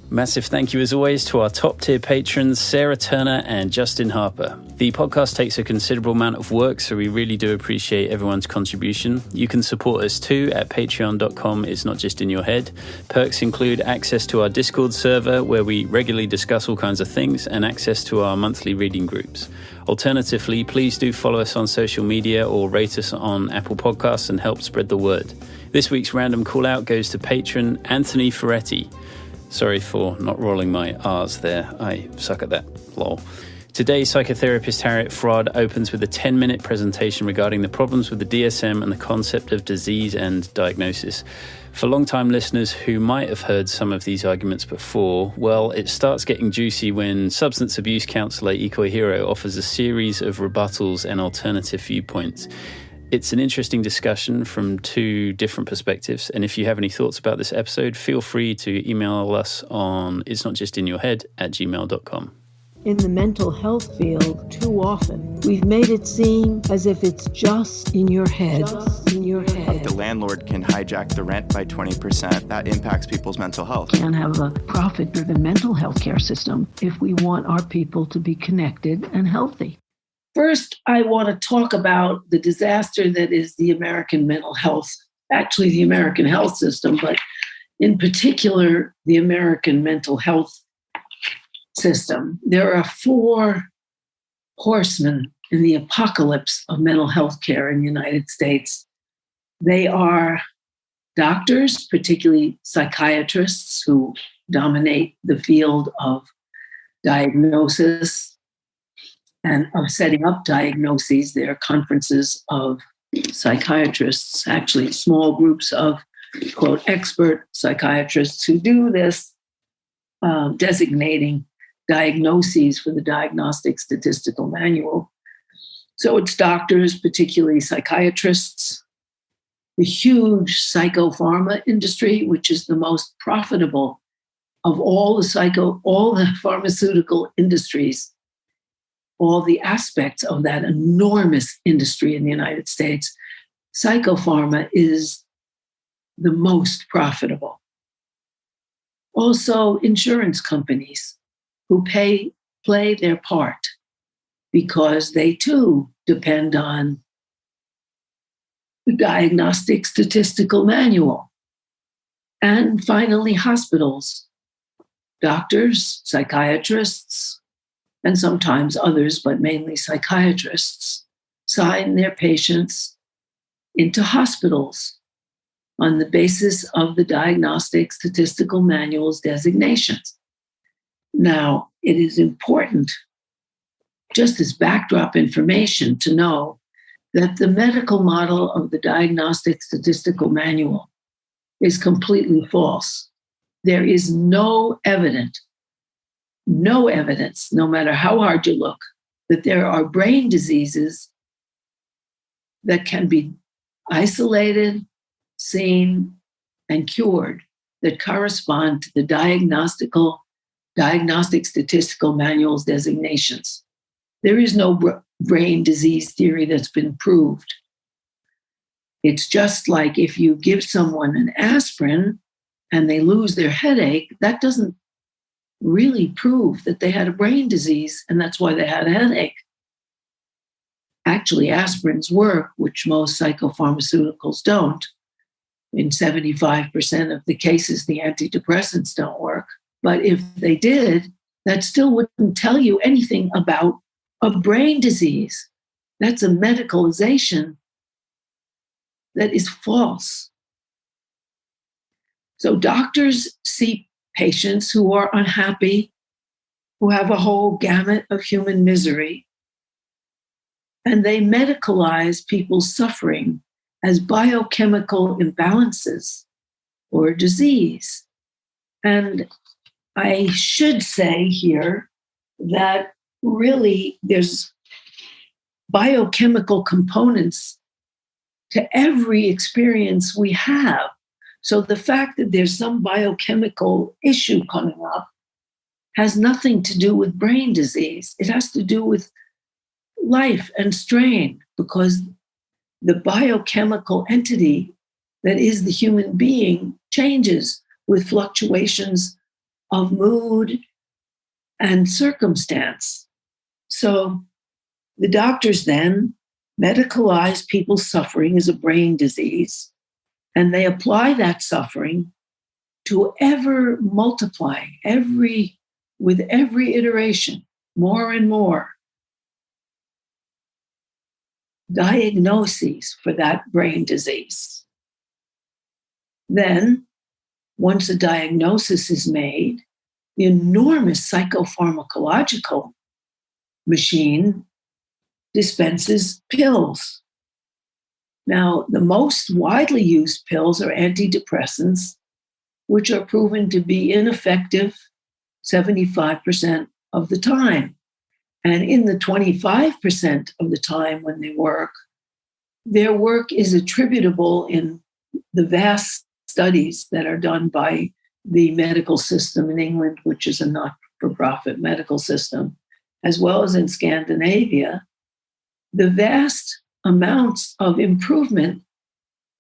Massive thank you as always to our top tier patrons, Sarah Turner and Justin Harper. The podcast takes a considerable amount of work, so we really do appreciate everyone's contribution. You can support us too at patreon.com. It's not just in your head. Perks include access to our Discord server where we regularly discuss all kinds of things and access to our monthly reading groups. Alternatively, please do follow us on social media or rate us on Apple Podcasts and help spread the word. This week's random call out goes to patron Anthony Ferretti. Sorry for not rolling my R's there. I suck at that. Lol. Today, psychotherapist Harriet Fraud opens with a 10-minute presentation regarding the problems with the DSM and the concept of disease and diagnosis. For long-time listeners who might have heard some of these arguments before, well, it starts getting juicy when substance abuse counsellor Ikoi Hiro offers a series of rebuttals and alternative viewpoints. It's an interesting discussion from two different perspectives, and if you have any thoughts about this episode, feel free to email us on itsnotjustinyourhead@gmail.com. In the mental health field, too often, we've made it seem as if it's just in your head. Just in your head. The landlord can hijack the rent by 20%. That impacts people's mental health. We can't have a profit-driven mental health care system if we want our people to be connected and healthy. First, I want to talk about the disaster that is the American mental health, actually the American health system, but in particular, the American mental health system. There are 4 horsemen in the apocalypse of mental health care in the United States. They are doctors, particularly psychiatrists who dominate the field of diagnosis and of setting up diagnoses. There are conferences of psychiatrists, actually small groups of, quote, expert psychiatrists who do this, designating diagnoses for the Diagnostic Statistical Manual. So it's doctors, particularly psychiatrists, the huge psychopharma industry, which is the most profitable of all the pharmaceutical industries, all the aspects of that enormous industry in the United States. Psychopharma is the most profitable. Also, insurance companies who play their part because they too depend on the Diagnostic Statistical Manual. And finally, hospitals, doctors, psychiatrists, and sometimes others, but mainly psychiatrists, sign their patients into hospitals on the basis of the Diagnostic Statistical Manual's designations. Now, it is important, just as backdrop information, to know that the medical model of the Diagnostic Statistical Manual is completely false. There is no evidence, no matter how hard you look, that there are brain diseases that can be isolated, seen, and cured that correspond to the Diagnostic Statistical Manual's designations. There is no brain disease theory that's been proved. It's just like if you give someone an aspirin and they lose their headache, that doesn't really prove that they had a brain disease and that's why they had a headache. Actually, aspirins work, which most psychopharmaceuticals don't. In 75% of the cases, the antidepressants don't work. But if they did, that still wouldn't tell you anything about a brain disease. That's a medicalization that is false. So doctors see patients who are unhappy, who have a whole gamut of human misery, and they medicalize people's suffering as biochemical imbalances or disease. And I should say here that really there's biochemical components to every experience we have. So the fact that there's some biochemical issue coming up has nothing to do with brain disease. It has to do with life and strain, because the biochemical entity that is the human being changes with fluctuations of mood and circumstance. So the doctors then medicalize people's suffering as a brain disease, and they apply that suffering to ever multiplying with every iteration, more and more diagnoses for that brain disease. Then, once a diagnosis is made, the enormous psychopharmacological machine dispenses pills. Now, the most widely used pills are antidepressants, which are proven to be ineffective 75% of the time. And in the 25% of the time when they work, their work is attributable in the vast studies that are done by the medical system in England, which is a not-for-profit medical system, as well as in Scandinavia. The vast amounts of improvement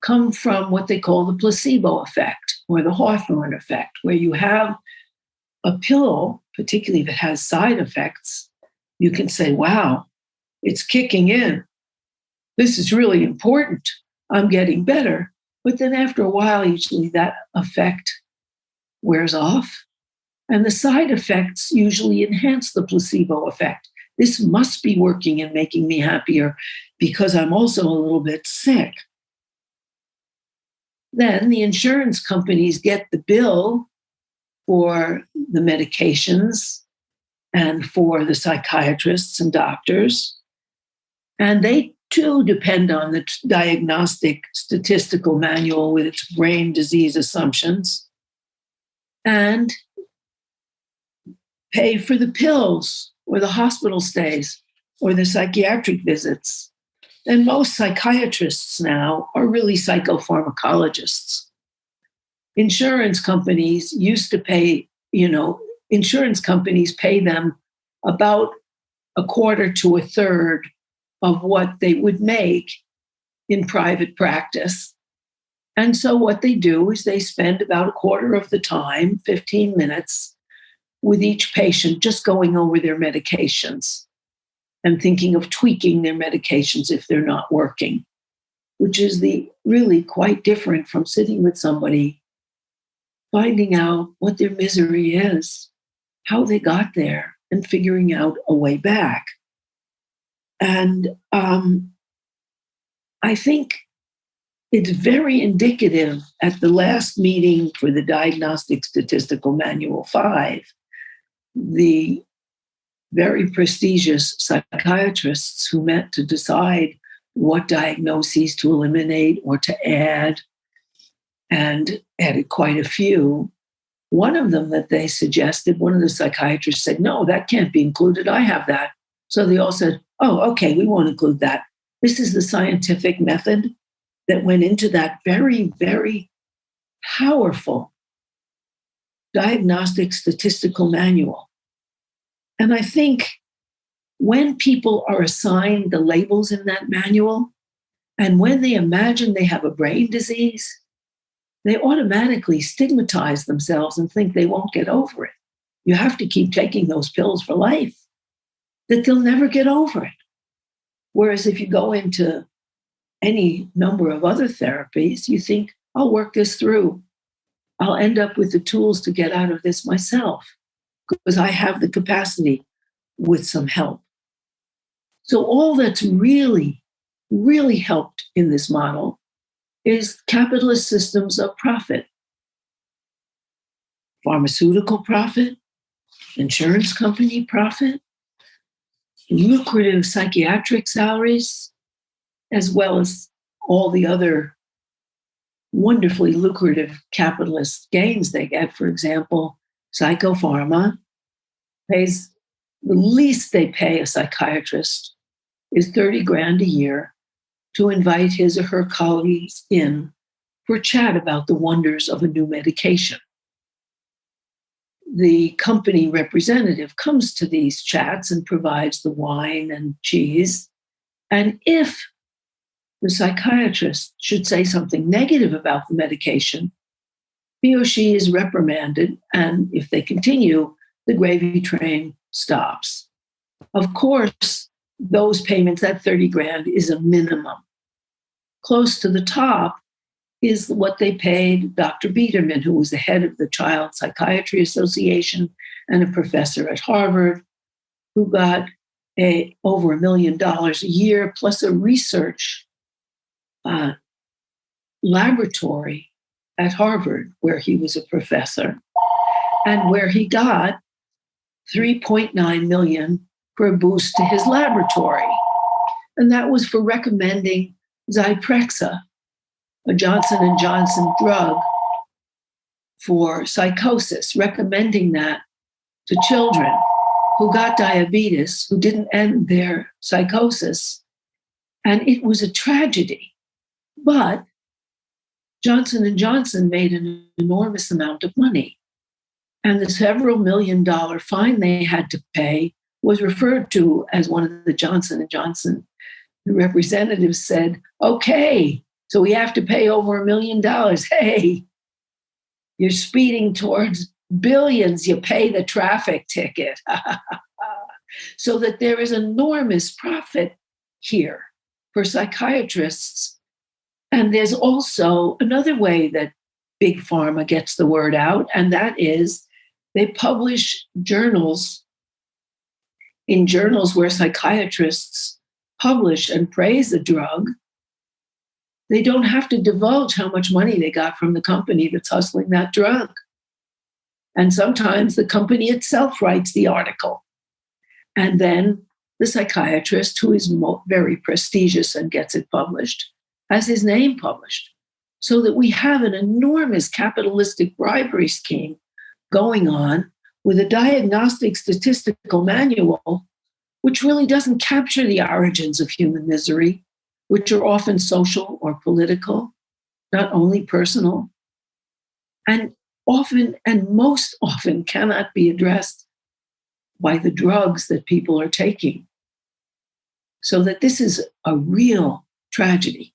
come from what they call the placebo effect or the Hawthorne effect, where you have a pill, particularly if it has side effects, you can say, wow, it's kicking in. This is really important. I'm getting better. But then after a while, usually that effect wears off. And the side effects usually enhance the placebo effect. This must be working and making me happier because I'm also a little bit sick. Then the insurance companies get the bill for the medications and for the psychiatrists and doctors. And they too depend on the diagnostic statistical manual with its brain disease assumptions and pay for the pills or the hospital stays or the psychiatric visits. And most psychiatrists now are really psychopharmacologists. Insurance companies used to pay, insurance companies pay them about a quarter to a third of what they would make in private practice. And so what they do is they spend about a quarter of the time, 15 minutes, with each patient just going over their medications and thinking of tweaking their medications if they're not working, which is really quite different from sitting with somebody, finding out what their misery is, how they got there, and figuring out a way back. And I think it's very indicative at the last meeting for the Diagnostic Statistical Manual 5, the very prestigious psychiatrists who met to decide what diagnoses to eliminate or to add, and added quite a few. One of them that they suggested, one of the psychiatrists said, no, that can't be included. I have that. So they all said, oh, okay, we won't include that. This is the scientific method that went into that very, very powerful diagnostic statistical manual. And I think when people are assigned the labels in that manual, and when they imagine they have a brain disease, they automatically stigmatize themselves and think they won't get over it. You have to keep taking those pills for life, that they'll never get over it. Whereas if you go into any number of other therapies, you think, I'll work this through. I'll end up with the tools to get out of this myself because I have the capacity with some help. So all that's really, really helped in this model is capitalist systems of profit. Pharmaceutical profit, insurance company profit, lucrative psychiatric salaries, as well as all the other wonderfully lucrative capitalist gains they get. For example, psychopharma pays, the least they pay a psychiatrist is 30 grand a year to invite his or her colleagues in for chat about the wonders of a new medication. The company representative comes to these chats and provides the wine and cheese. And if the psychiatrist should say something negative about the medication, he or she is reprimanded. And if they continue, the gravy train stops. Of course, those payments, that 30 grand is a minimum. Close to the top is what they paid Dr. Biederman, who was the head of the Child Psychiatry Association and a professor at Harvard, who got over $1 million a year, plus a research laboratory at Harvard, where he was a professor, and where he got $3.9 million for a boost to his laboratory. And that was for recommending Zyprexa, a Johnson & Johnson drug for psychosis, recommending that to children who got diabetes, who didn't end their psychosis. And it was a tragedy. But Johnson & Johnson made an enormous amount of money. And the several $1 million fine they had to pay was referred to as one of the Johnson & Johnson representatives said, okay, so we have to pay over $1 million. Hey, you're speeding towards billions. You pay the traffic ticket. So that there is enormous profit here for psychiatrists. And there's also another way that Big Pharma gets the word out, and that is they publish journals in journals where psychiatrists publish and praise the drug. They don't have to divulge how much money they got from the company that's hustling that drug. And sometimes the company itself writes the article. And then the psychiatrist, who is very prestigious and gets it published, has his name published. So that we have an enormous capitalistic bribery scheme going on with a diagnostic statistical manual, which really doesn't capture the origins of human misery, which are often social or political, not only personal, and often and most often cannot be addressed by the drugs that people are taking. So that this is a real tragedy.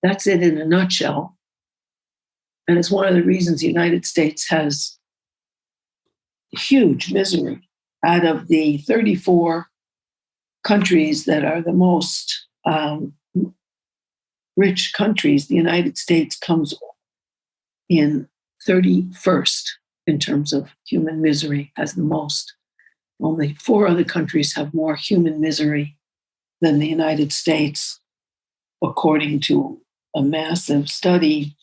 That's it in a nutshell. And it's one of the reasons the United States has huge misery. Out of the 34 countries that are the most rich countries, the United States comes in 31st in terms of human misery, has the most. Only 4 other countries have more human misery than the United States, according to a massive study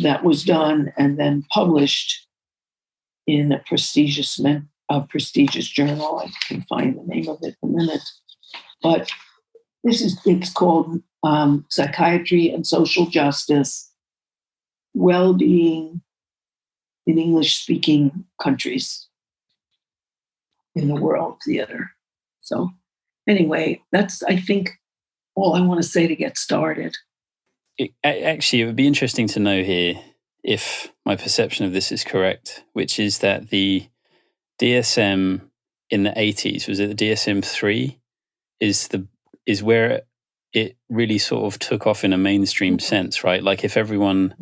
that was done and then published in a prestigious journal. I can find the name of it in a minute. But it's called Psychiatry and Social Justice, Well-Being in English-Speaking Countries in the World Theater. So anyway, that's, I think, all I want to say to get started. Actually, it would be interesting to know here if my perception of this is correct, which is that the DSM in the 80s, was it the DSM-3, is where it really sort of took off in a mainstream sense, right? Like if everyone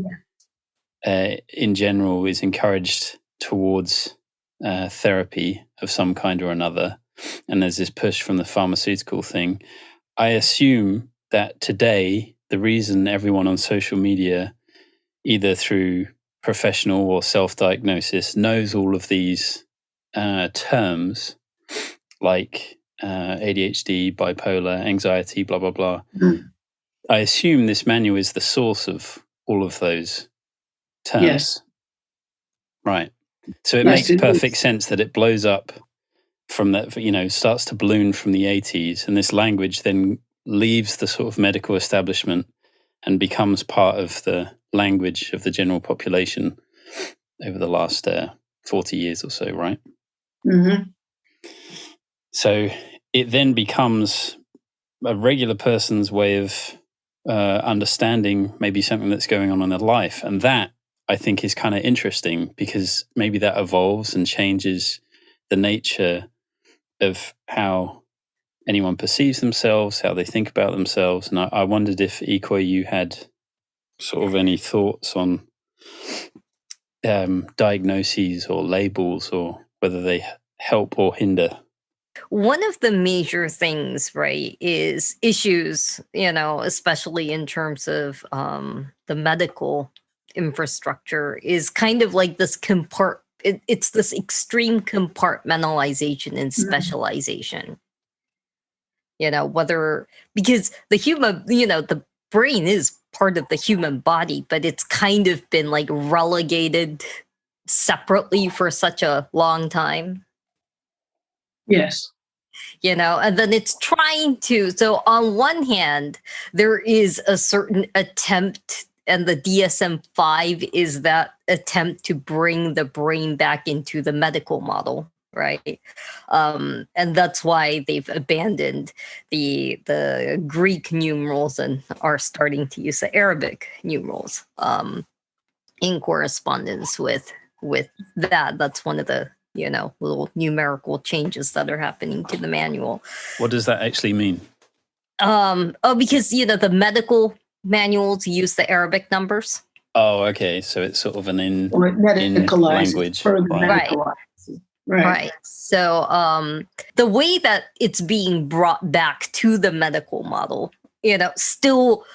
in general is encouraged towards therapy of some kind or another, and there's this push from the pharmaceutical thing, I assume that today the reason everyone on social media, either through professional or self-diagnosis, knows all of these terms like ADHD, bipolar, anxiety, blah, blah, blah. Mm. I assume this manual is the source of all of those terms. Yes. Right. So it makes perfect sense that it blows up from that, starts to balloon from the 80s, and this language then leaves the sort of medical establishment and becomes part of the language of the general population over the last 40 years or so, right? Mm-hmm. So it then becomes a regular person's way of understanding maybe something that's going on in their life. And that, I think, is kind of interesting because maybe that evolves and changes the nature of how anyone perceives themselves, how they think about themselves. And I wondered if, Ikoi, you had sort of any thoughts on diagnoses or labels, or whether they help or hinder? One of the major things, right, is issues, especially in terms of the medical infrastructure, is kind of like this it's this extreme compartmentalization and specialization. Because the brain is part of the human body, but it's kind of been like relegated separately for such a long time. Yes. And then it's trying to. So on one hand, there is a certain attempt, and the DSM-5 is that attempt to bring the brain back into the medical model, right? And that's why they've abandoned the Greek numerals and are starting to use the Arabic numerals in correspondence with that. That's one of the little numerical changes that are happening to the manual. What does that actually mean? Because the medical manuals use the Arabic numbers. Oh, okay. So it's sort of an in language. Right. So the way that it's being brought back to the medical model, still,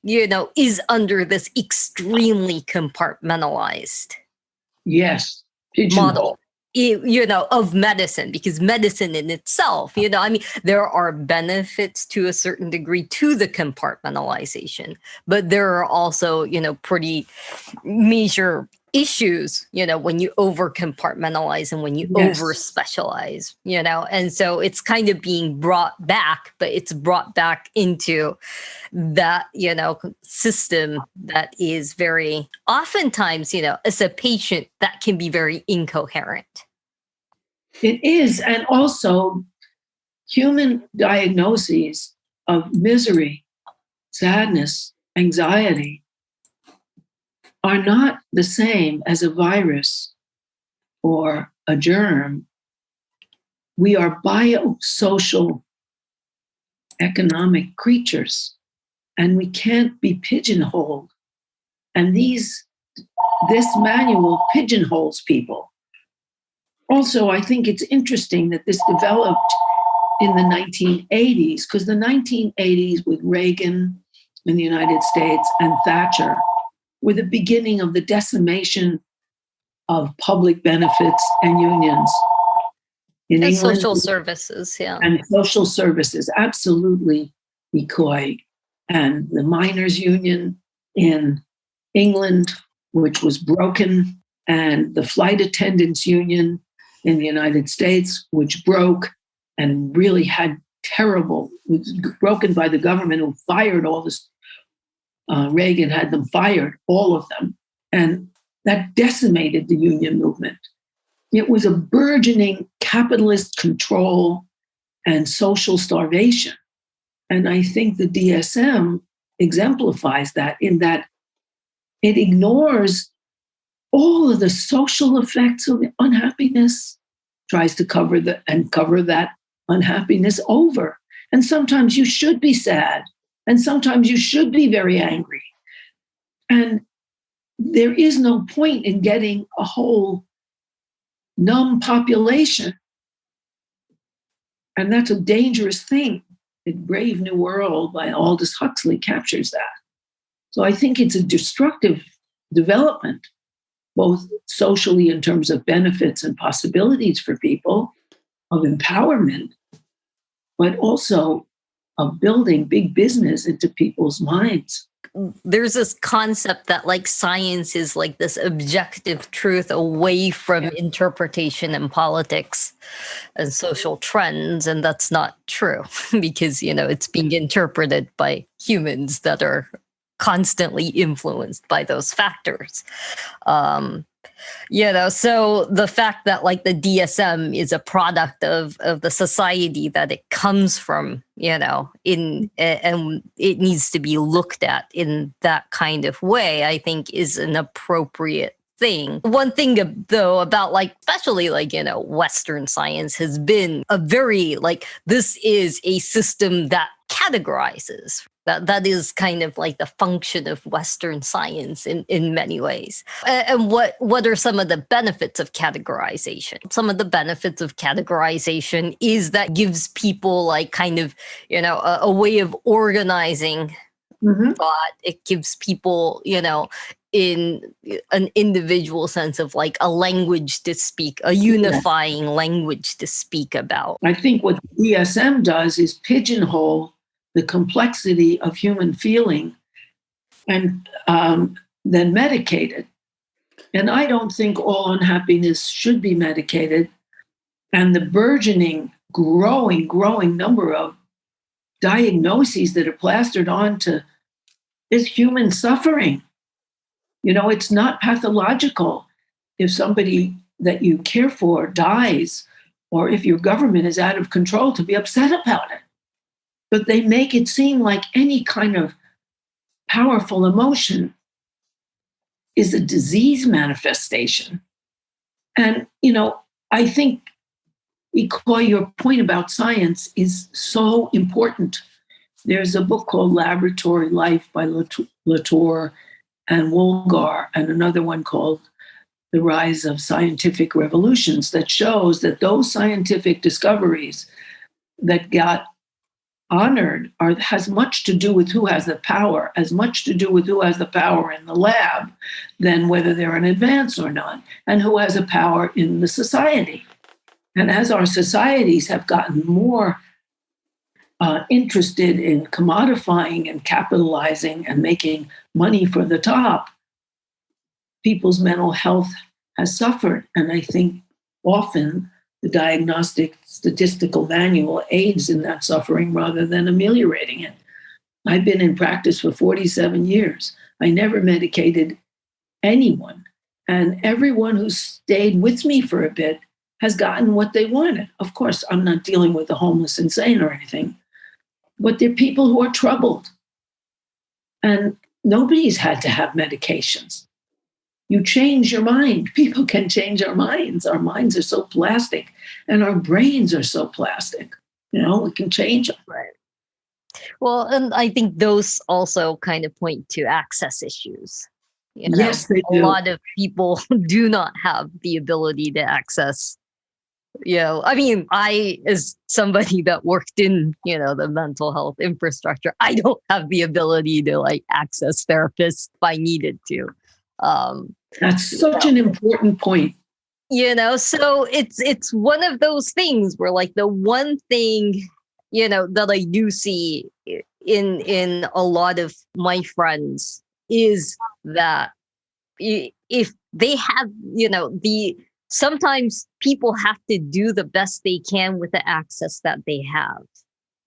is under this extremely compartmentalized model. Of medicine, because medicine in itself, there are benefits to a certain degree to the compartmentalization, but there are also, pretty major issues, when you over compartmentalize and when you over specialize, and so it's kind of being brought back, but it's brought back into that, system that is very oftentimes, as a patient, that can be very incoherent. It is. And also human diagnoses of misery, sadness, anxiety are not the same as a virus or a germ. We are biosocial economic creatures, and we can't be pigeonholed. And this manual pigeonholes people. Also, I think it's interesting that this developed in the 1980s, because the 1980s with Reagan in the United States and Thatcher were the beginning of the decimation of public benefits and unions in England. Social services, And social services, absolutely decoy. And the miners' union in England, which was broken, and the flight attendants' union in the United States, which broke and really was broken by the government, who fired all this. Reagan had them fired, all of them. And that decimated the union movement. It was a burgeoning capitalist control and social starvation. And I think the DSM exemplifies that, in that it ignores all of the social effects of unhappiness, tries to cover that unhappiness over. And sometimes you should be sad. And sometimes you should be very angry. And there is no point in getting a whole numb population. And that's a dangerous thing. The Brave New World by Aldous Huxley captures that. So I think it's a destructive development, both socially in terms of benefits and possibilities for people, of empowerment, but also of building big business into people's minds. There's this concept that like science is like this objective truth away from interpretation and politics and social trends. And that's not true because, it's being interpreted by humans that are constantly influenced by those factors. So the fact that like the DSM is a product of the society that it comes from, and it needs to be looked at in that kind of way, I think is an appropriate thing. One thing though about like, especially like, Western science has been a very like, this is a system that categorizes. That is kind of like the function of Western science in many ways. And what are some of the benefits of categorization? Some of the benefits of categorization is that gives people like kind of, a way of organizing thought. It gives people, in an individual sense of like a language to speak, a unifying language to speak about. I think what DSM does is pigeonhole the complexity of human feeling and then medicate it. And I don't think all unhappiness should be medicated. And the burgeoning, growing number of diagnoses that are plastered onto is human suffering. It's not pathological if somebody that you care for dies, or if your government is out of control, to be upset about it. But they make it seem like any kind of powerful emotion is a disease manifestation. And, I think, Ikoy, your point about science is so important. There's a book called Laboratory Life by Latour and Woolgar, and another one called The Rise of Scientific Revolutions, that shows that those scientific discoveries that got honored has much to do with who has the power, as much to do with who has the power in the lab than whether they're an advance or not, and who has a power in the society. And as our societies have gotten more interested in commodifying and capitalizing and making money for the top, people's mental health has suffered. And I think often the Diagnostic Statistical Manual aids in that suffering rather than ameliorating it. I've been in practice for 47 years. I never medicated anyone. And everyone who stayed with me for a bit has gotten what they wanted. Of course, I'm not dealing with the homeless insane or anything, but they're people who are troubled. And nobody's had to have medications. You change your mind. People can change our minds. Our minds are so plastic and our brains are so plastic. We can change them. Right. Well, and I think those also kind of point to access issues. Yes, they do. A lot of people do not have the ability to access. I, as somebody that worked in, the mental health infrastructure, I don't have the ability to like access therapists if I needed to. That's such an important point. So it's one of those things where like the one thing, that I do see in a lot of my friends is that if they have, sometimes people have to do the best they can with the access that they have.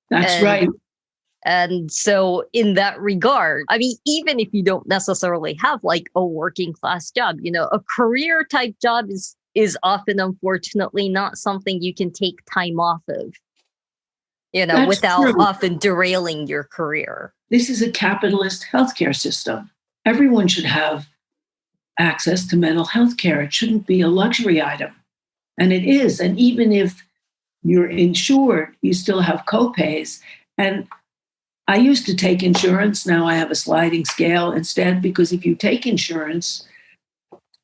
That's right. And so in that regard, even if you don't necessarily have like a working class job, a career type job is often, unfortunately, not something you can take time off of, That's without true. often derailing your career. This is a capitalist healthcare system. Everyone should have access to mental health care. It shouldn't be a luxury item. And it is. And even if you're insured, you still have copays. And I used to take insurance. Now I have a sliding scale instead, because if you take insurance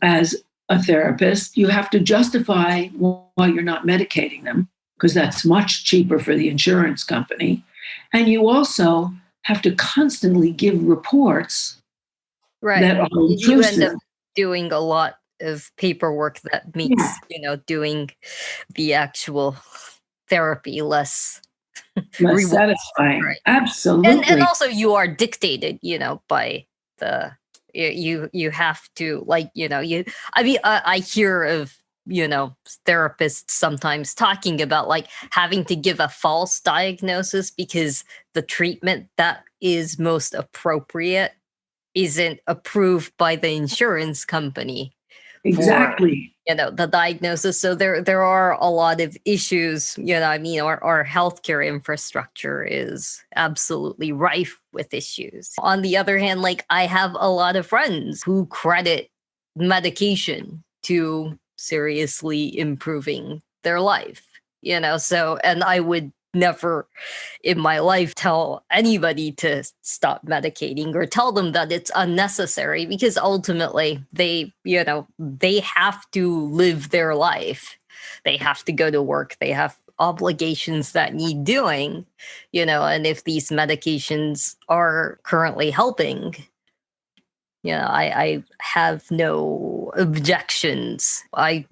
as a therapist, you have to justify why you're not medicating them, because that's much cheaper for the insurance company. And you also have to constantly give reports that are intrusive. You end up doing a lot of paperwork that makes, doing the actual therapy less satisfying. Right. Absolutely. And also you are dictated, by the, you have to I hear of, therapists sometimes talking about like having to give a false diagnosis because the treatment that is most appropriate isn't approved by the insurance company. Exactly. For, the diagnosis. So there are a lot of issues, our healthcare infrastructure is absolutely rife with issues. On the other hand, like I have a lot of friends who credit medication to seriously improving their life, so, and I would never in my life tell anybody to stop medicating or tell them that it's unnecessary, because ultimately they have to live their life. They have to go to work. They have obligations that need doing, and if these medications are currently helping, I have no objections. I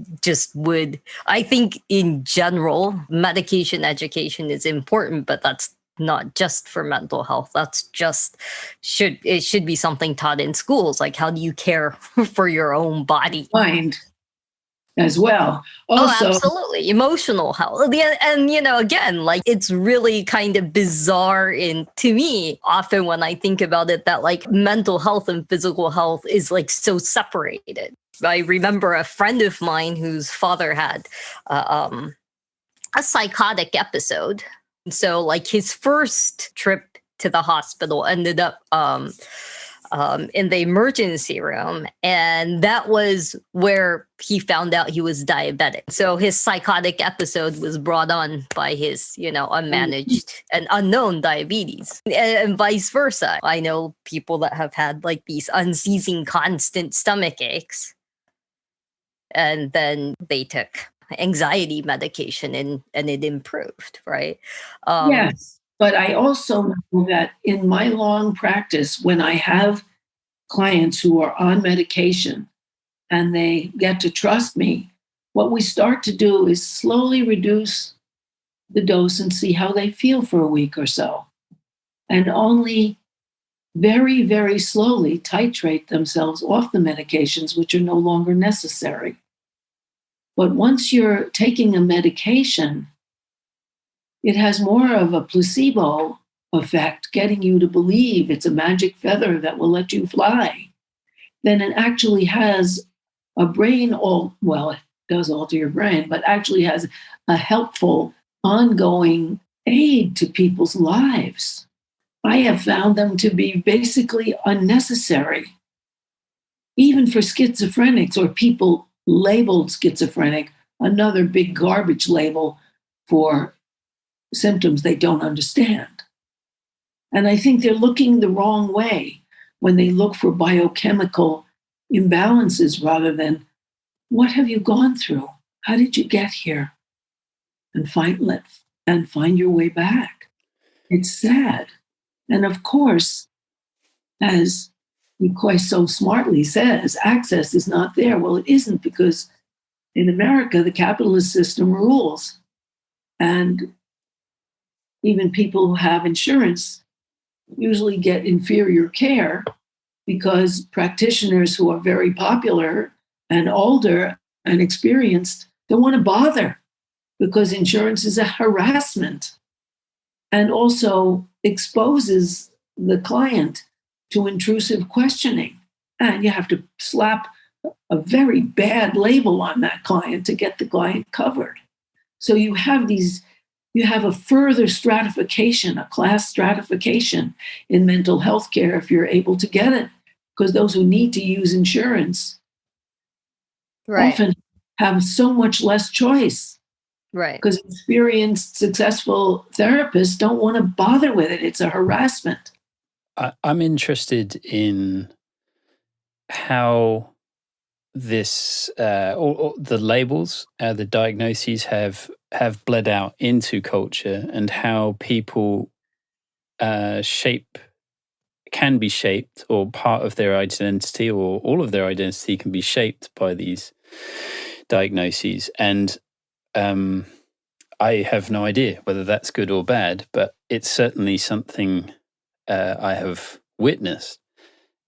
think in general, medication education is important, but that's not just for mental health. It should be something taught in schools. Like, how do you care for your own body? Mind as well. Also, absolutely. Emotional health. And, again, like, it's really kind of bizarre to me, often when I think about it, that like mental health and physical health is like so separated. I remember a friend of mine whose father had a psychotic episode. So like his first trip to the hospital ended up in the emergency room. And that was where he found out he was diabetic. So his psychotic episode was brought on by his, unmanaged and unknown diabetes, and vice versa. I know people that have had like these unceasing constant stomach aches, and then they took anxiety medication and it improved, right? Yes. But I also know that in my long practice, when I have clients who are on medication and they get to trust me, what we start to do is slowly reduce the dose and see how they feel for a week or so. And only very, very slowly titrate themselves off the medications, which are no longer necessary. But once you're taking a medication, it has more of a placebo effect, getting you to believe it's a magic feather that will let you fly, than it actually has a brain, it does alter your brain, but actually has a helpful, ongoing aid to people's lives. I have found them to be basically unnecessary, even for schizophrenics or people labeled schizophrenic, another big garbage label for symptoms they don't understand. And I think they're looking the wrong way when they look for biochemical imbalances rather than, what have you gone through? How did you get here? And find your way back. It's sad. And of course, as McCoy so smartly says, access is not there. Well, it isn't, because in America, the capitalist system rules. And even people who have insurance usually get inferior care because practitioners who are very popular and older and experienced don't want to bother, because insurance is a harassment and also exposes the client to intrusive questioning. And you have to slap a very bad label on that client to get the client covered. So you have a further stratification, a class stratification in mental health care if you're able to get it, because those who need to use insurance often have so much less choice. Right. Because experienced, successful therapists don't want to bother with it. It's a harassment. I'm interested in how this, or the labels, the diagnoses have bled out into culture, and how people can be shaped, or part of their identity or all of their identity can be shaped by these diagnoses. And I have no idea whether that's good or bad, but it's certainly something I have witnessed.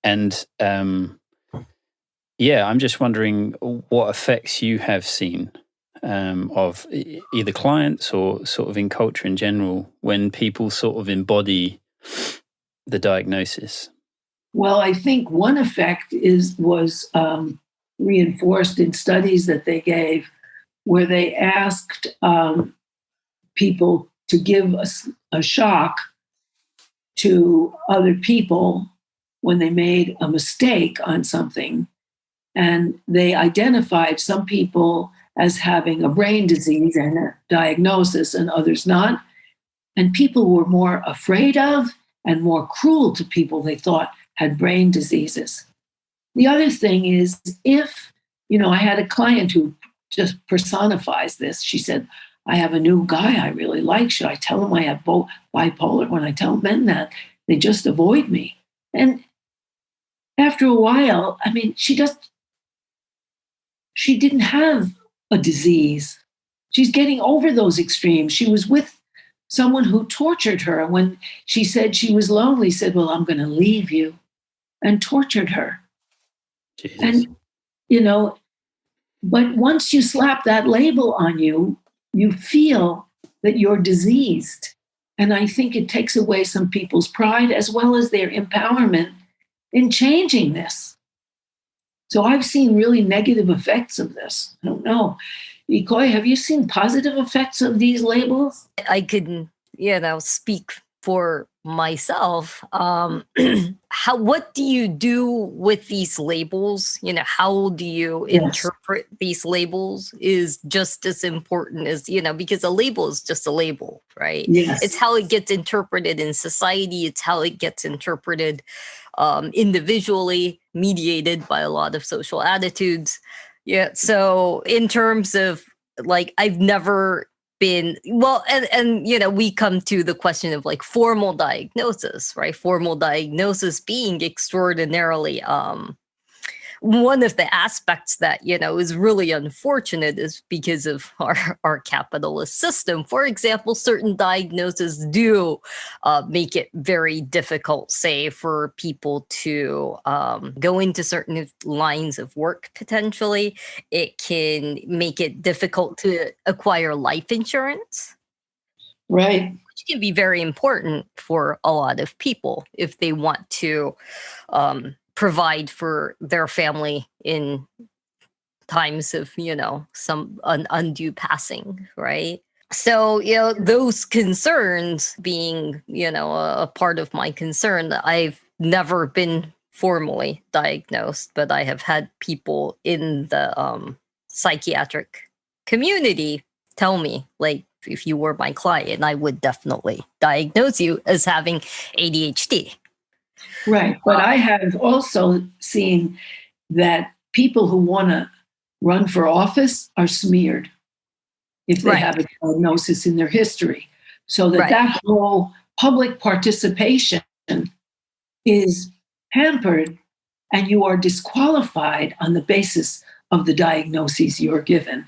And I'm just wondering what effects you have seen of either clients or sort of in culture in general when people sort of embody the diagnosis. Well, I think one effect was reinforced in studies that they gave, where they asked people to give a shock to other people when they made a mistake on something. And they identified some people as having a brain disease and a diagnosis and others not. And people were more afraid of and more cruel to people they thought had brain diseases. The other thing is, if, I had a client who just personifies this. She said, I have a new guy I really like. Should I tell him I have bipolar? When I tell men that, they just avoid me. And after a while, she didn't have a disease. She's getting over those extremes. She was with someone who tortured her. And when she said she was lonely, said, well, I'm going to leave you, and tortured her. Jesus. And, but once you slap that label on you, you feel that you're diseased. And I think it takes away some people's pride as well as their empowerment in changing this. So I've seen really negative effects of this. I don't know. Ikoy, have you seen positive effects of these labels? I can, speak for myself. What do you do with these labels? How do you interpret these labels is just as important as, because a label is just a label, right? Yes. It's how it gets interpreted in society. It's how it gets interpreted individually, mediated by a lot of social attitudes. Yeah. So in terms of I've never been and we come to the question of formal diagnosis, right? Formal diagnosis being extraordinarily one of the aspects that is really unfortunate is because of our capitalist system. For example, certain diagnoses do make it very difficult, say, for people to go into certain lines of work. Potentially, it can make it difficult to acquire life insurance, right? Which can be very important for a lot of people if they want to provide for their family in times of, some undue passing, right? So, those concerns being, a part of my concern, I've never been formally diagnosed, but I have had people in the psychiatric community tell me, if you were my client, I would definitely diagnose you as having ADHD. Right. But I have also seen that people who want to run for office are smeared if they have a diagnosis in their history. So that whole public participation is hampered, and you are disqualified on the basis of the diagnoses you're given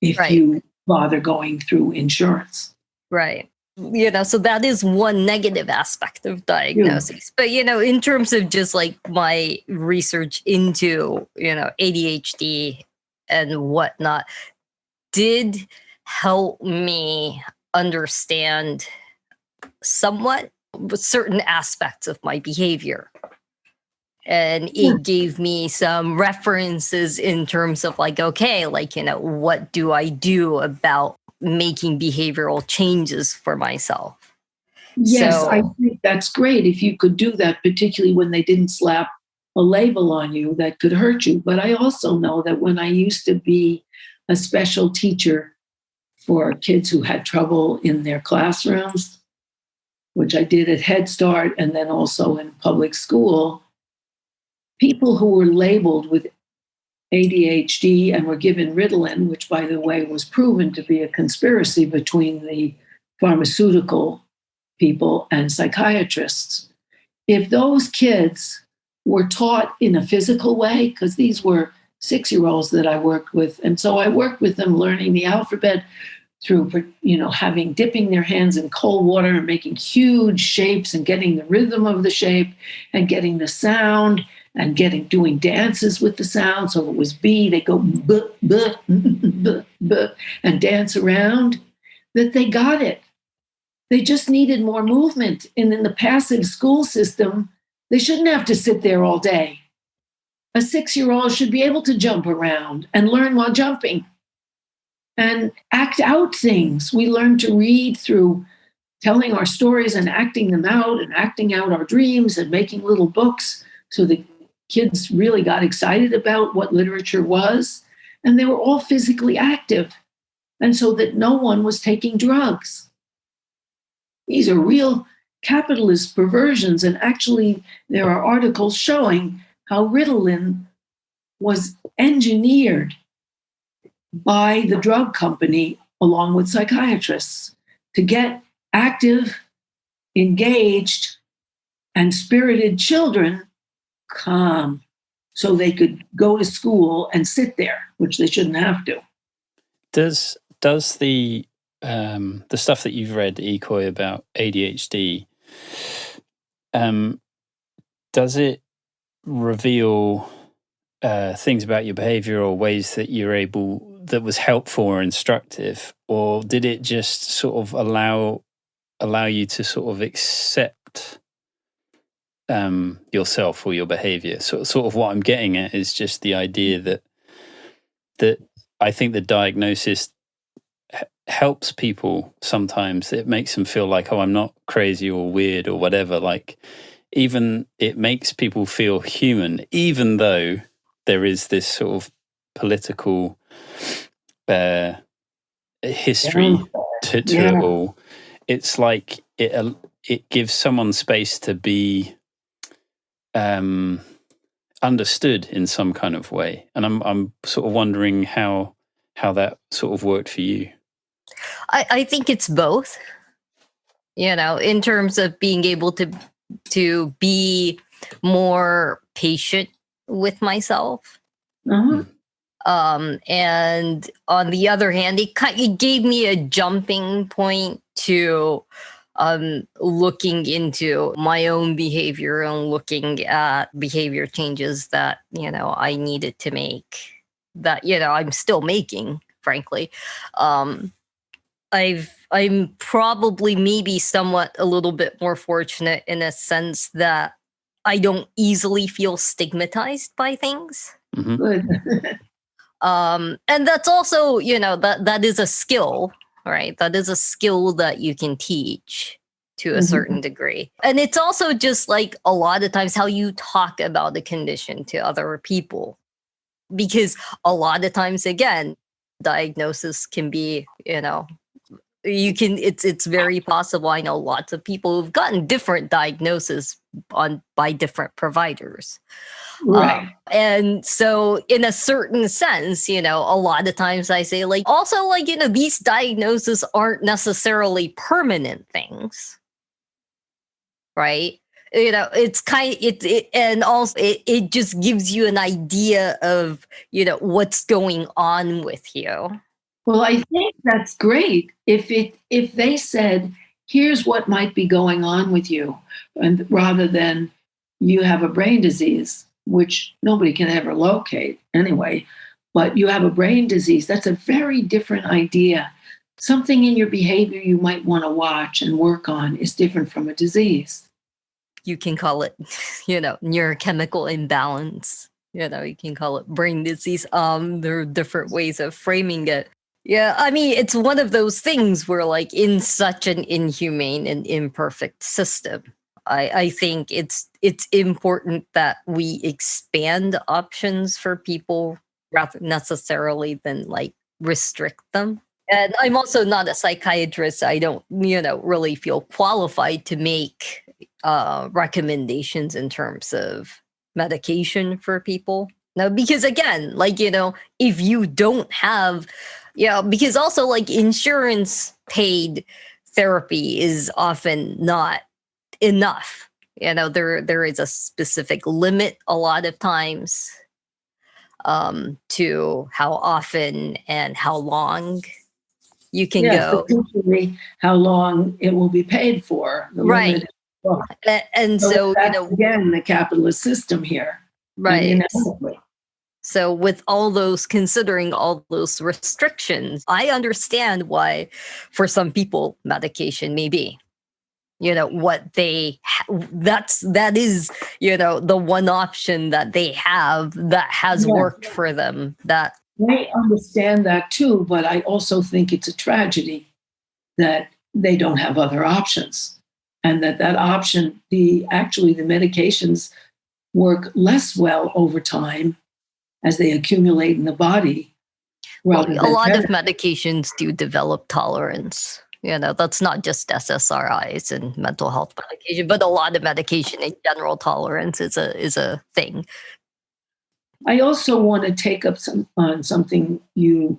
if you bother going through insurance. Right. So that is one negative aspect of diagnoses. But, in terms of just my research into, ADHD and whatnot, did help me understand somewhat certain aspects of my behavior. And it gave me some references in terms of what do I do about making behavioral changes for myself? Yes, I think that's great. If you could do that, particularly when they didn't slap a label on you that could hurt you. But I also know that when I used to be a special teacher for kids who had trouble in their classrooms, which I did at Head Start and then also in public school, people who were labeled with ADHD and were given Ritalin, which, by the way, was proven to be a conspiracy between the pharmaceutical people and psychiatrists. If those kids were taught in a physical way, because these were 6-year-olds that I worked with, and so I worked with them learning the alphabet through, dipping their hands in cold water and making huge shapes and getting the rhythm of the shape and getting the sound and doing dances with the sound. So if it was B, they go b, b, b, b, and dance around, that they got it. They just needed more movement. And in the passive school system, they shouldn't have to sit there all day. A 6-year-old should be able to jump around and learn while jumping and act out things. We learn to read through telling our stories and acting them out and acting out our dreams and making little books. So the kids really got excited about what literature was, and they were all physically active. And so that no one was taking drugs. These are real capitalist perversions. And actually, there are articles showing how Ritalin was engineered by the drug company along with psychiatrists to get active, engaged, and spirited children calm so they could go to school and sit there, which they shouldn't have to. Does the stuff that you've read, Ecoy, about ADHD, does it reveal things about your behavior or ways that that was helpful or instructive, or did it just sort of allow you to sort of accept yourself or your behavior? Sort of what I'm getting at is just the idea that I think the diagnosis helps people sometimes. It makes them feel like, oh, I'm not crazy or weird or whatever. Like, even it makes people feel human, even though there is this sort of political history to it all. It's like it gives someone space to be understood in some kind of way, and I'm sort of wondering how that sort of worked for you. I think it's both. In terms of being able to be more patient with myself. Uh-huh. And on the other hand, it gave me a jumping point to looking into my own behavior and looking at behavior changes that, I needed to make, that, I'm still making, frankly. I'm probably maybe somewhat a little bit more fortunate in a sense that I don't easily feel stigmatized by things. Mm-hmm. Good. And that's also, that is a skill, right? That is a skill that you can teach to a certain degree. And it's also just like a lot of times how you talk about the condition to other people. Because a lot of times, again, diagnosis can be, it's very possible. I know lots of people who've gotten different diagnoses by different providers. Right. And so in a certain sense, a lot of times I say also these diagnoses aren't necessarily permanent things, right? It's and also it just gives you an idea of, what's going on with you. Well, I think that's great. If they said, here's what might be going on with you, and rather than you have a brain disease, which nobody can ever locate anyway, but you have a brain disease, that's a very different idea. Something in your behavior you might want to watch and work on is different from a disease. You can call it, neurochemical imbalance. You can call it brain disease. There are different ways of framing it. Yeah, I mean, it's one of those things where, in such an inhumane and imperfect system, I think it's important that we expand options for people rather necessarily than restrict them. And I'm also not a psychiatrist. I don't, really feel qualified to make recommendations in terms of medication for people. Now, because again, if you don't have, because also insurance paid therapy is often not enough. There is a specific limit a lot of times to how often and how long you can go. Potentially how long it will be paid for. Right. And so that's, again, the capitalist system here. Right. So considering all those restrictions, I understand why for some people medication may be, what that is, the one option that they have that has worked for them. That I understand that too, but I also think it's a tragedy that they don't have other options, and that option, the medications work less well over time as they accumulate in the body. A lot of medications do develop tolerance. That's not just SSRIs and mental health medication, but a lot of medication in general. Tolerance is a thing. I also want to take up on something you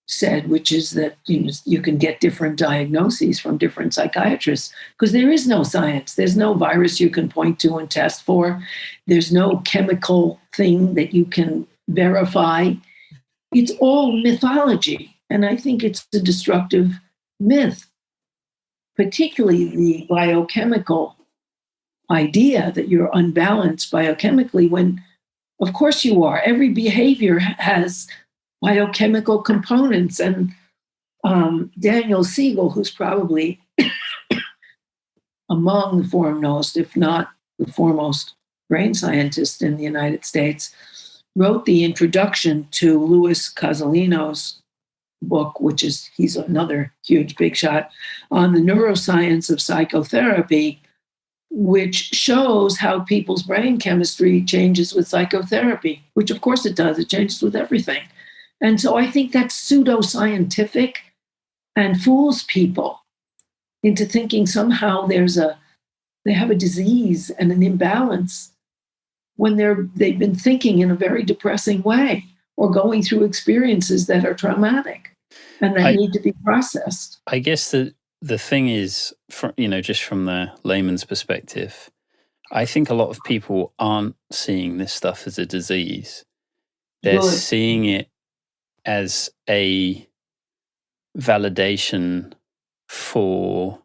said, which is that you can get different diagnoses from different psychiatrists because there is no science. There's no virus you can point to and test for. There's no chemical thing that you can verify. It's all mythology. And I think it's a destructive myth, particularly the biochemical idea that you're unbalanced biochemically when, of course, you are. Every behavior has biochemical components. And Daniel Siegel, who's probably among the foremost, if not the foremost brain scientist in the United States, wrote the introduction to Louis Cossolino's book, he's another huge big shot, on the neuroscience of psychotherapy, which shows how people's brain chemistry changes with psychotherapy, which of course it does. It changes with everything. And so I think that's pseudoscientific and fools people into thinking somehow they have a disease and an imbalance when they've been thinking in a very depressing way or going through experiences that are traumatic and that need to be processed. I guess the thing is, just from the layman's perspective, I think a lot of people aren't seeing this stuff as a disease. They're seeing it as a validation for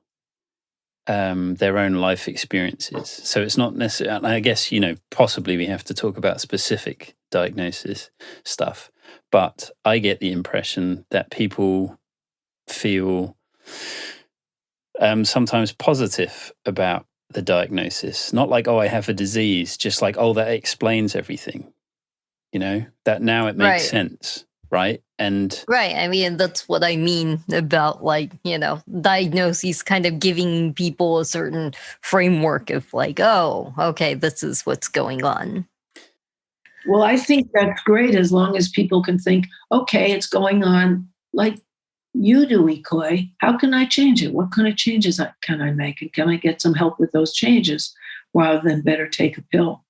their own life experiences. So it's not necessarily, I guess, possibly we have to talk about specific diagnosis stuff, but I get the impression that people feel sometimes positive about the diagnosis. Not like, oh, I have a disease, just like, oh, that explains everything. That now it makes sense, right? And right. I mean, that's what I mean about diagnoses kind of giving people a certain framework of like, oh, okay, this is what's going on. Well, I think that's great as long as people can think, okay, it's going on like you do, Ikoi. How can I change it? What kind of changes can I make? And can I get some help with those changes rather than better take a pill?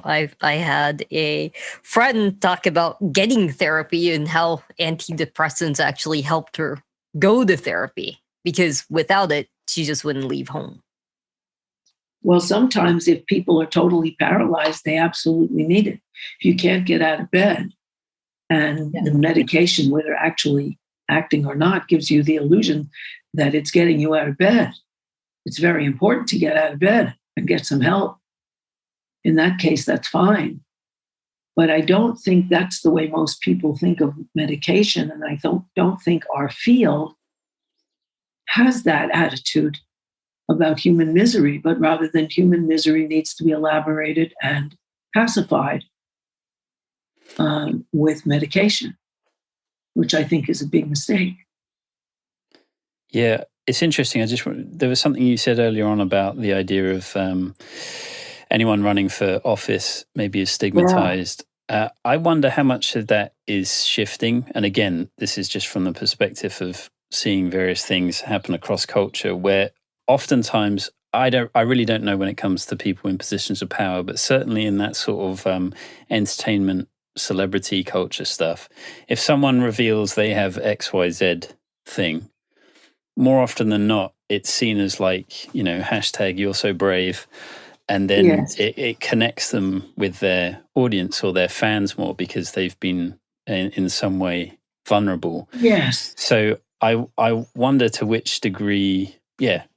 I had a friend talk about getting therapy and how antidepressants actually helped her go to therapy because without it, she just wouldn't leave home. Well, sometimes if people are totally paralyzed, they absolutely need it. If you can't get out of bed and the medication, whether actually acting or not, gives you the illusion that it's getting you out of bed, it's very important to get out of bed and get some help. In that case, that's fine. But I don't think that's the way most people think of medication. And I don't think our field has that attitude about human misery, but rather than human misery needs to be elaborated and pacified with medication, which I think is a big mistake. Yeah, it's interesting. There was something you said earlier on about the idea of anyone running for office maybe is stigmatized. I wonder how much of that is shifting. And again, this is just from the perspective of seeing various things happen across culture where oftentimes I really don't know when it comes to people in positions of power, but certainly in that sort of entertainment, celebrity culture stuff, if someone reveals they have XYZ thing, more often than not, it's seen as like, hashtag you're so brave. And then it connects them with their audience or their fans more because they've been in some way vulnerable. Yes. So I wonder to which degree,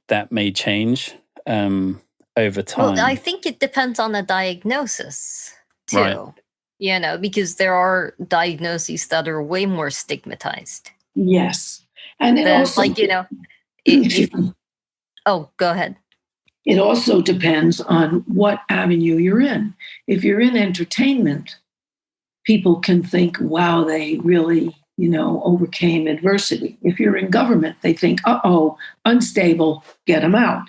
that may change over time. Well, I think it depends on the diagnosis too, right. Because there are diagnoses that are way more stigmatized. Yes. And it also, oh, go ahead. It also depends on what avenue you're in. If you're in entertainment, people can think, wow, they really, overcame adversity. If you're in government, they think, unstable, get them out.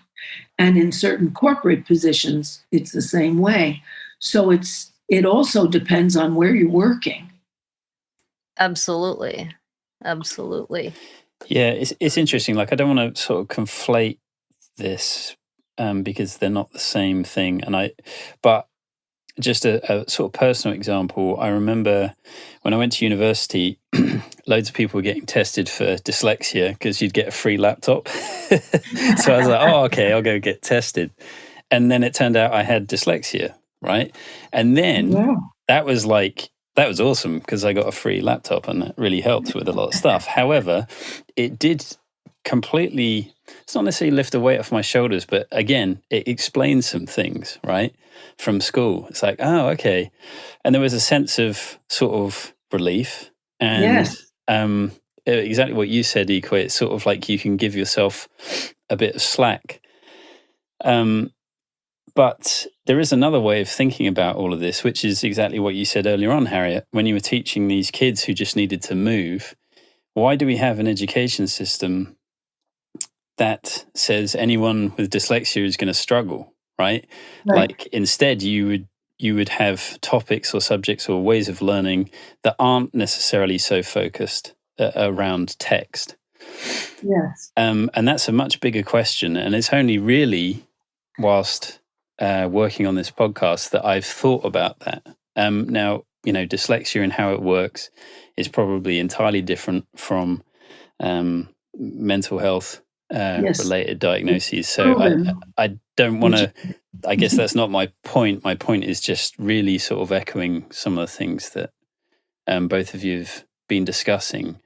And in certain corporate positions, it's the same way. So it also depends on where you're working. Absolutely. Absolutely. Yeah, it's interesting. Like, I don't want to sort of conflate this because they're not the same thing. But just a sort of personal example, I remember when I went to university, loads of people were getting tested for dyslexia because you'd get a free laptop. So I was like, oh, okay, I'll go get tested. And then it turned out I had dyslexia, right? And then that was awesome because I got a free laptop and that really helped with a lot of stuff. However, it did completely, it's not necessarily lift a weight off my shoulders, but again, it explains some things, right? From school. It's like, oh, okay. And there was a sense of sort of relief. And exactly what you said, Iko, it's sort of like you can give yourself a bit of slack. But there is another way of thinking about all of this, which is exactly what you said earlier on, Harriet, when you were teaching these kids who just needed to move. Why do we have an education system that says anyone with dyslexia is going to struggle, right? Like instead you would have topics or subjects or ways of learning that aren't necessarily so focused around text. Yes. And that's a much bigger question. And it's only really whilst working on this podcast that I've thought about that. Now, dyslexia and how it works is probably entirely different from mental health related diagnoses. So I don't want to, I guess that's not my point. My point is just really sort of echoing some of the things that both of you have been discussing,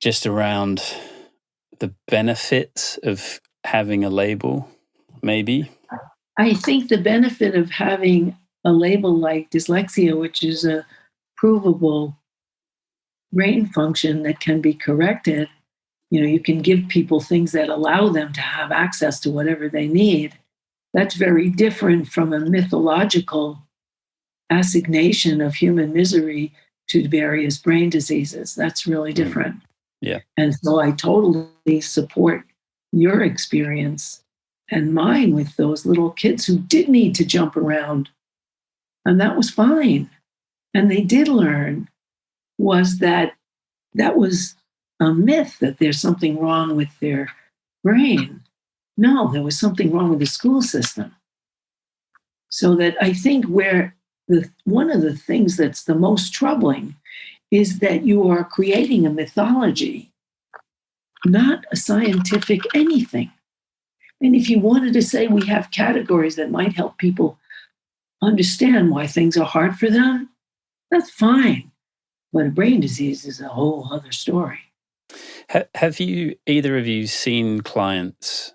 just around the benefits of having a label, maybe. I think the benefit of having a label like dyslexia, which is a provable brain function that can be corrected, you can give people things that allow them to have access to whatever they need. That's very different from a mythological assignation of human misery to various brain diseases. That's really different. Yeah. And so I totally support your experience and mine with those little kids who did need to jump around. And that was fine. And they did learn was that was a myth that there's something wrong with their brain. No, there was something wrong with the school system. So that I think one of the things that's the most troubling is that you are creating a mythology, not a scientific anything. And if you wanted to say we have categories that might help people understand why things are hard for them, that's fine. But a brain disease is a whole other story. Have either of you seen clients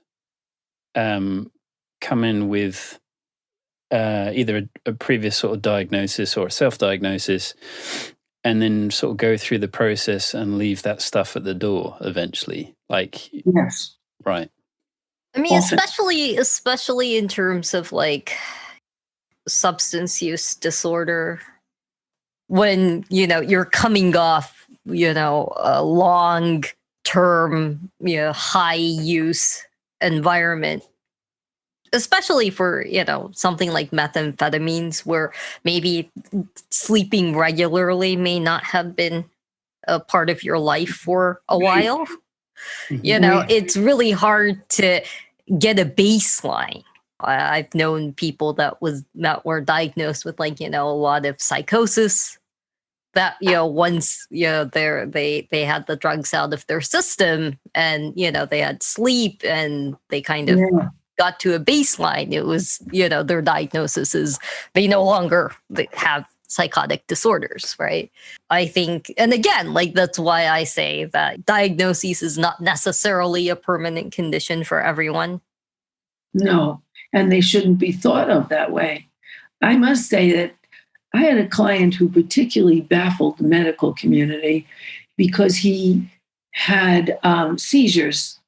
come in with either a previous sort of diagnosis or a self-diagnosis, and then sort of go through the process and leave that stuff at the door eventually? Like, yes, right. I mean, especially in terms of like substance use disorder, when you're coming off a long term high use environment, especially for something like methamphetamines, where maybe sleeping regularly may not have been a part of your life for a while. It's really hard to get a baseline. I've known people that were diagnosed with a lot of psychosis, that once they had the drugs out of their system, and they had sleep, and they kind of got to a baseline. It was their diagnosis is they no longer have psychotic disorders, right? I think, and again, that's why I say that diagnosis is not necessarily a permanent condition for everyone. No, and they shouldn't be thought of that way. I must say that I had a client who particularly baffled the medical community because he had seizures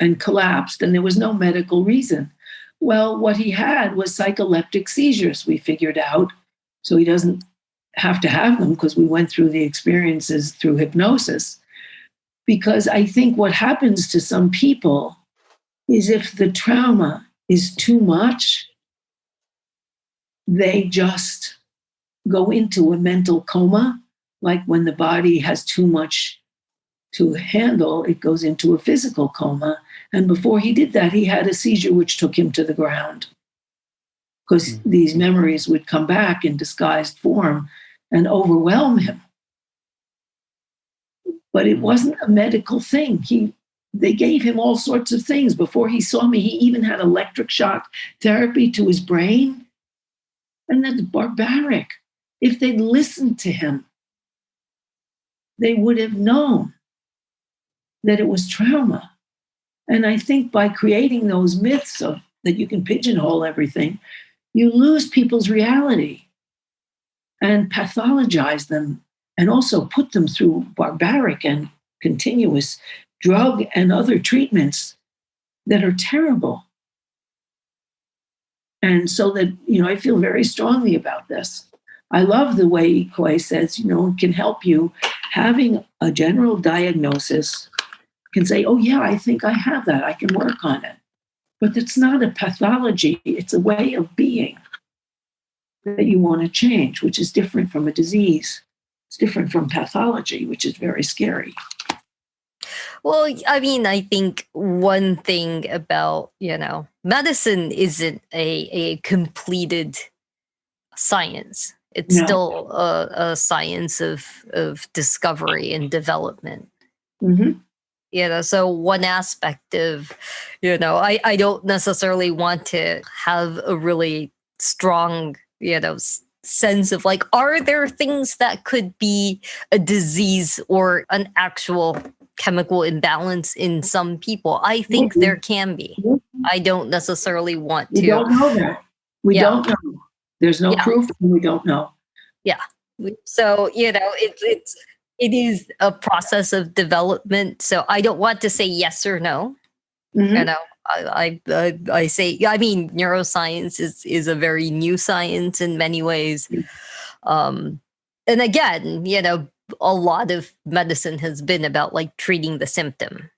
and collapsed, and there was no medical reason. Well, what he had was psycholeptic seizures, we figured out. So he doesn't have to have them because we went through the experiences through hypnosis. Because I think what happens to some people is if the trauma is too much, they just go into a mental coma, like when the body has too much to handle, it goes into a physical coma. And before he did that, he had a seizure which took him to the ground, because these memories would come back in disguised form and overwhelm him. But it wasn't a medical thing. They gave him all sorts of things. Before he saw me, he even had electric shock therapy to his brain. And that's barbaric. If they'd listened to him, they would have known that it was trauma. And I think by creating those myths of that you can pigeonhole everything, you lose people's reality and pathologize them, and also put them through barbaric and continuous drug and other treatments that are terrible. And so that, I feel very strongly about this. I love the way Koi says, it can help you. Having a general diagnosis can say, oh yeah, I think I have that. I can work on it. But it's not a pathology. It's a way of being that you want to change, which is different from a disease. It's different from pathology, which is very scary. Well, I mean, I think one thing about, medicine isn't a completed science. It's still a science of discovery and development. Mm-hmm. So one aspect of, I don't necessarily want to have a really strong, sense of like, are there things that could be a disease or an actual chemical imbalance in some people? I think there can be. I don't necessarily want to. We don't know that. We don't know. There's no proof, and we don't know. Yeah. So, it is a process of development. So I don't want to say yes or no. Mm-hmm. I say, neuroscience is a very new science in many ways. And again, a lot of medicine has been about like treating the symptom.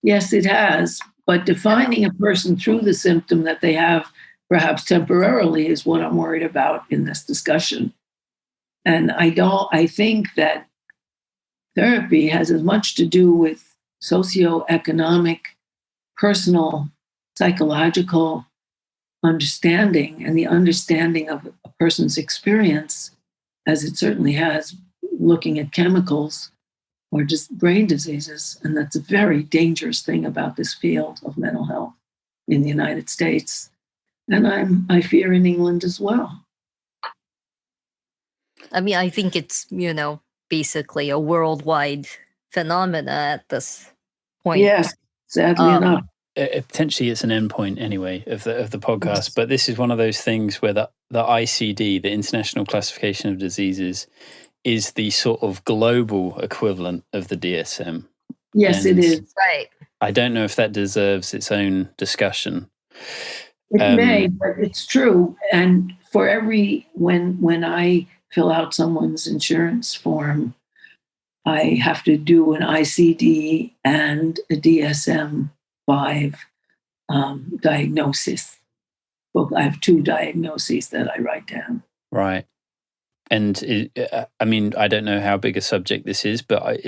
Yes, it has. But defining a person through the symptom that they have, perhaps temporarily, is what I'm worried about in this discussion. And I think that therapy has as much to do with socioeconomic, personal, psychological understanding and the understanding of a person's experience, as it certainly has looking at chemicals or just brain diseases. And that's a very dangerous thing about this field of mental health in the United States. And I fear in England as well. I mean, I think it's, basically a worldwide phenomena at this point. Yes, sadly enough. Potentially it's an endpoint anyway of the podcast, but this is one of those things where the ICD, the International Classification of Diseases, is the sort of global equivalent of the DSM. Yes, it is. Right. I don't know if that deserves its own discussion. It may, but it's true. And for when I fill out someone's insurance form, I have to do an ICD and a DSM-5 diagnosis. Well, I have 2 diagnoses that I write down. Right. And I don't know how big a subject this is, but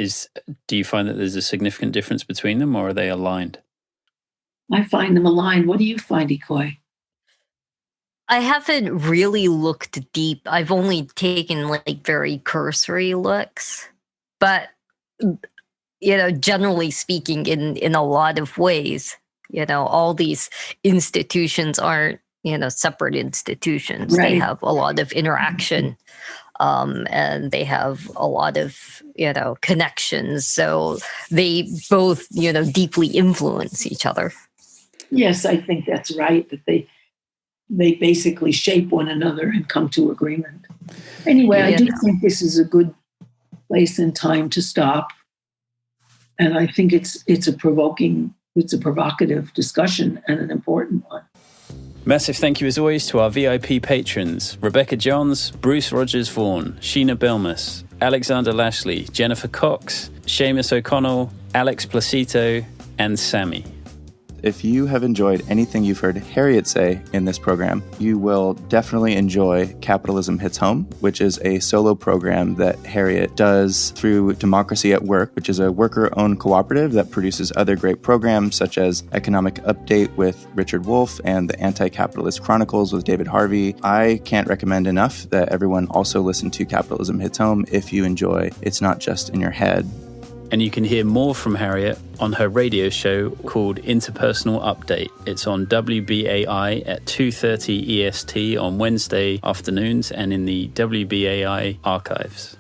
do you find that there's a significant difference between them, or are they aligned? I find them aligned. What do you find, Ikoi? I haven't really looked deep. I've only taken like very cursory looks, but generally speaking, in a lot of ways, all these institutions aren't separate institutions. Right. They have a lot of interaction, and they have a lot of connections. So they both deeply influence each other. Yes, I think that's right. That they basically shape one another and come to agreement. Anyway, I do think this is a good place and time to stop. And I think it's a provocative discussion and an important one. Massive thank you as always to our VIP patrons: Rebecca Johns, Bruce Rogers Vaughan, Sheena Belmas, Alexander Lashley, Jennifer Cox, Seamus O'Connell, Alex Placito, and Sammy. If you have enjoyed anything you've heard Harriet say in this program, you will definitely enjoy Capitalism Hits Home, which is a solo program that Harriet does through Democracy at Work, which is a worker-owned cooperative that produces other great programs such as Economic Update with Richard Wolff and the Anti-Capitalist Chronicles with David Harvey. I can't recommend enough that everyone also listen to Capitalism Hits Home if you enjoy It's Not Just in Your Head. And you can hear more from Harriet on her radio show called Interpersonal Update. It's on WBAI at 2:30 EST on Wednesday afternoons and in the WBAI archives.